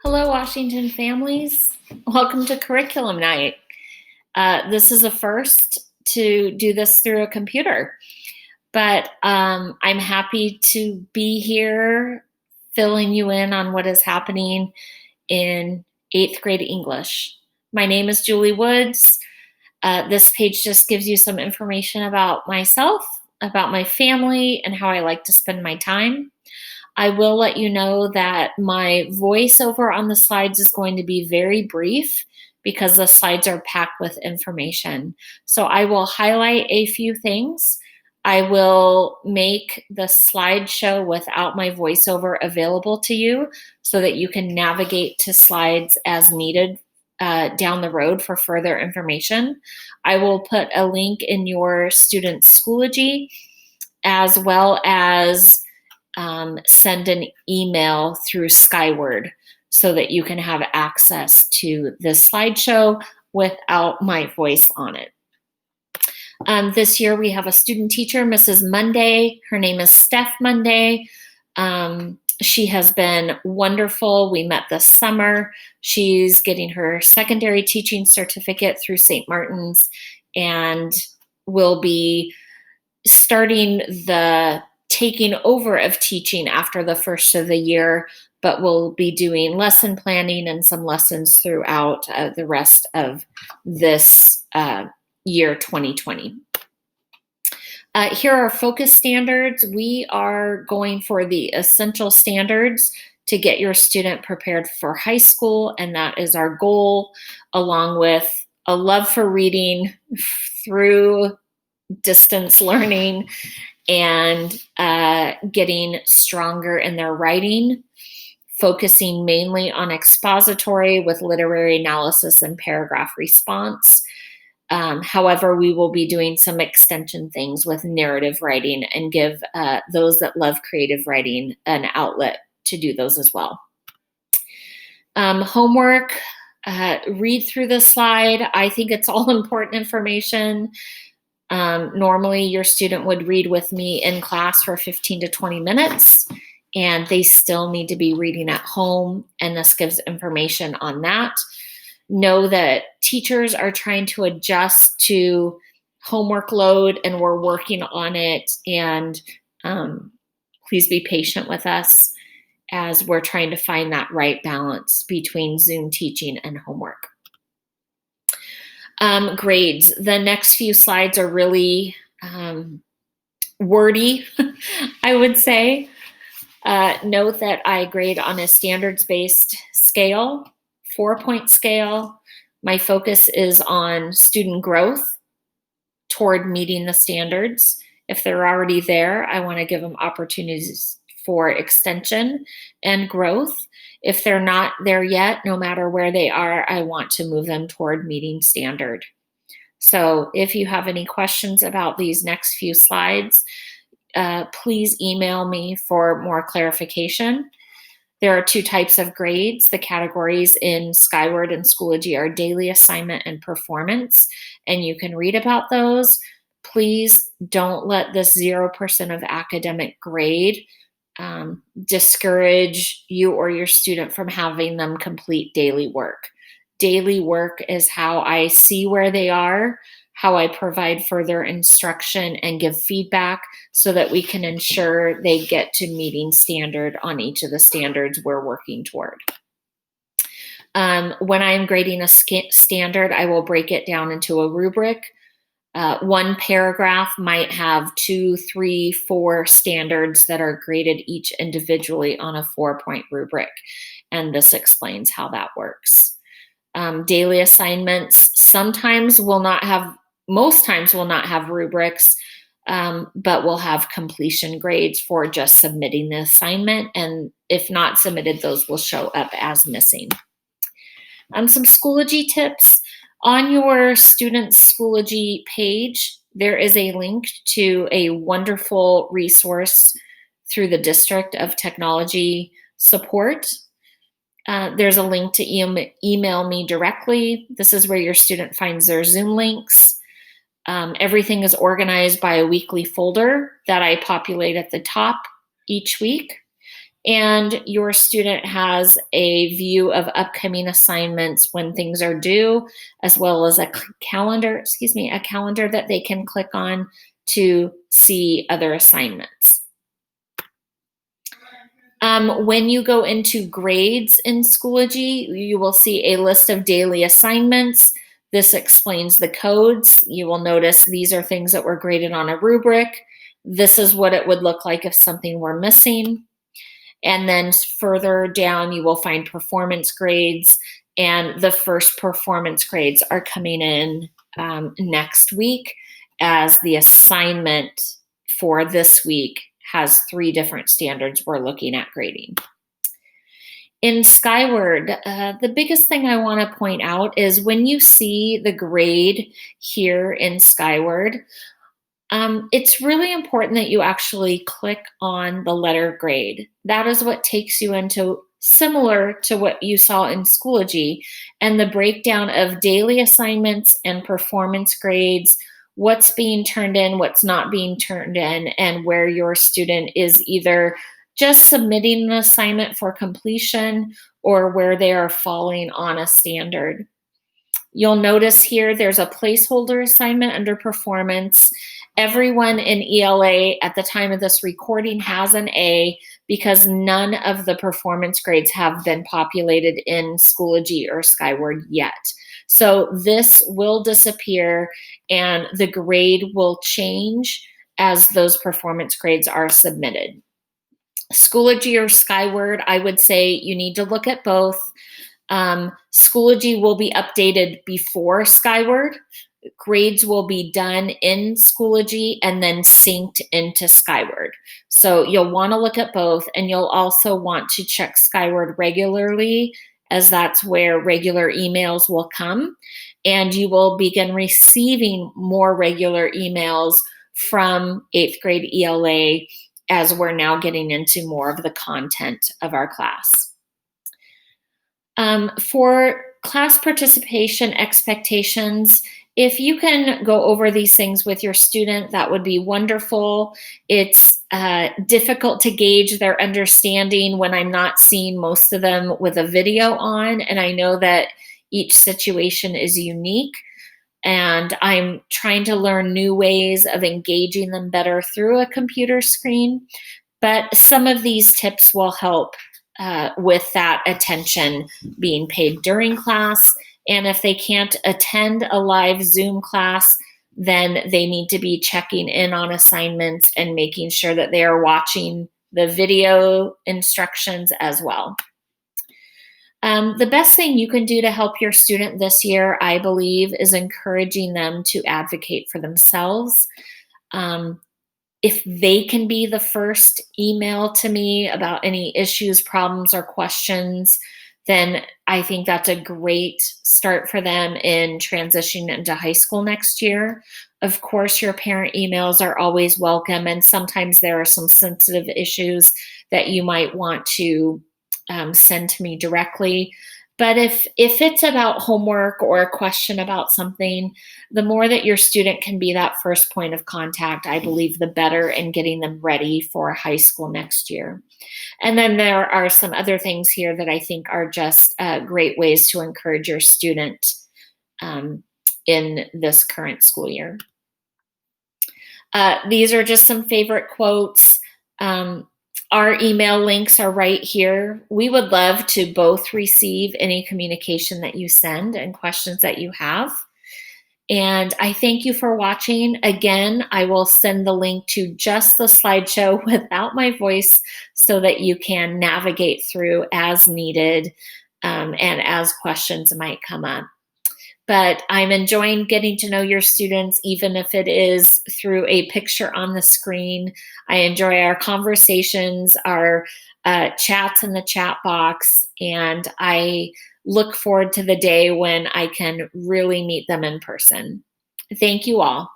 Hello, Washington families. Welcome to Curriculum Night. This is a first to do this through a computer, but I'm happy to be here filling you in on what is happening in 8th grade English. My name is Julie Woods. This page just gives you some information about myself, about my family, and how I like to spend my time. I will let you know that my voiceover on the slides is going to be very brief because the slides are packed with information. So I will highlight a few things. I will make the slideshow without my voiceover available to you so that you can navigate to slides as needed down the road for further information. I will put a link in your student's Schoology as well as send an email through Skyward so that you can have access to this slideshow without my voice on it. This year we have a student teacher, Mrs. Monday. Her name is Steph Monday. She has been wonderful. We met this summer. She's getting her secondary teaching certificate through St. Martin's and will be starting the taking over of teaching after the first of the year, but we'll be doing lesson planning and some lessons throughout the rest of this year 2020. Here are focus standards. We are going for the essential standards to get your student prepared for high school, and that is our goal, along with a love for reading through distance learning and getting stronger in their writing, focusing mainly on expository with literary analysis and paragraph response. However, we will be doing some extension things with narrative writing and give those that love creative writing an outlet to do those as well. Homework, read through the slide. I think it's all important information. Normally your student would read with me in class for 15 to 20 minutes, and they still need to be reading at home, and this gives information on that. Know that teachers are trying to adjust to homework load, and we're working on it, and please be patient with us as we're trying to find that right balance between Zoom teaching and homework. Grades. The next few slides are really wordy, I would say. Note that I grade on a standards-based scale, 4-point scale. My focus is on student growth toward meeting the standards. If they're already there, I want to give them opportunities for extension and growth. If they're not there yet, no matter where they are, I want to move them toward meeting standard. So if you have any questions about these next few slides, please email me for more clarification. There are 2 types of grades. The categories in Skyward and Schoology are daily assignment and performance, and you can read about those. Please don't let this 0% of academic grade discourage you or your student from having them complete daily work. Daily work is how I see where they are, how I provide further instruction and give feedback so that we can ensure they get to meeting standard on each of the standards we're working toward. When I'm grading a standard, I will break it down into a rubric. One paragraph might have 2, 3, 4 standards that are graded each individually on a 4-point rubric, and this explains how that works. Daily assignments sometimes will not have, most times will not have rubrics, but will have completion grades for just submitting the assignment, and if not submitted, those will show up as missing. Some Schoology tips. On your student's Schoology page, there is a link to a wonderful resource through the District of Technology Support. There's a link to email me directly. This is where your student finds their Zoom links. Everything is organized by a weekly folder that I populate at the top each week. And your student has a view of upcoming assignments when things are due, as well as a calendar, a calendar that they can click on to see other assignments. When you go into grades in Schoology, you will see a list of daily assignments. This explains the codes. You will notice these are things that were graded on a rubric. This is what it would look like if something were missing. And then further down, you will find performance grades, and the first performance grades are coming in next week, as the assignment for this week has 3 different standards we're looking at grading. In Skyward, the biggest thing I want to point out is when you see the grade here in Skyward, it's really important that you actually click on the letter grade. That is what takes you into similar to what you saw in Schoology, and the breakdown of daily assignments and performance grades, what's being turned in, what's not being turned in, and where your student is either just submitting an assignment for completion or where they are falling on a standard. You'll notice here there's a placeholder assignment under performance. Everyone in ELA at the time of this recording has an A because none of the performance grades have been populated in Schoology or Skyward yet. So this will disappear and the grade will change as those performance grades are submitted. Schoology or Skyward, I would say you need to look at both. Schoology will be updated before Skyward. Grades will be done in Schoology and then synced into Skyward. So you'll want to look at both, and you'll also want to check Skyward regularly, as that's where regular emails will come, and you will begin receiving more regular emails from 8th grade ELA as we're now getting into more of the content of our class. For class participation expectations, if you can go over these things with your student, that would be wonderful. It's difficult to gauge their understanding when I'm not seeing most of them with a video on, and I know that each situation is unique, and I'm trying to learn new ways of engaging them better through a computer screen. But some of these tips will help with that attention being paid during class. And if they can't attend a live Zoom class, then they need to be checking in on assignments and making sure that they are watching the video instructions as well. The best thing you can do to help your student this year, I believe, is encouraging them to advocate for themselves. If they can be the first email to me about any issues, problems, or questions, then I think that's a great start for them in transitioning into high school next year. Of course, your parent emails are always welcome, and sometimes there are some sensitive issues that you might want to send to me directly. But if it's about homework or a question about something, the more that your student can be that first point of contact, I believe the better in getting them ready for high school next year. And then there are some other things here that I think are just great ways to encourage your student in this current school year. These are just some favorite quotes. Our email links are right here. We would love to both receive any communication that you send and questions that you have. And I thank you for watching. Again, I will send the link to just the slideshow without my voice so that you can navigate through as needed and as questions might come up. But I'm enjoying getting to know your students, even if it is through a picture on the screen. I enjoy our conversations, our chats in the chat box, and I look forward to the day when I can really meet them in person. Thank you all.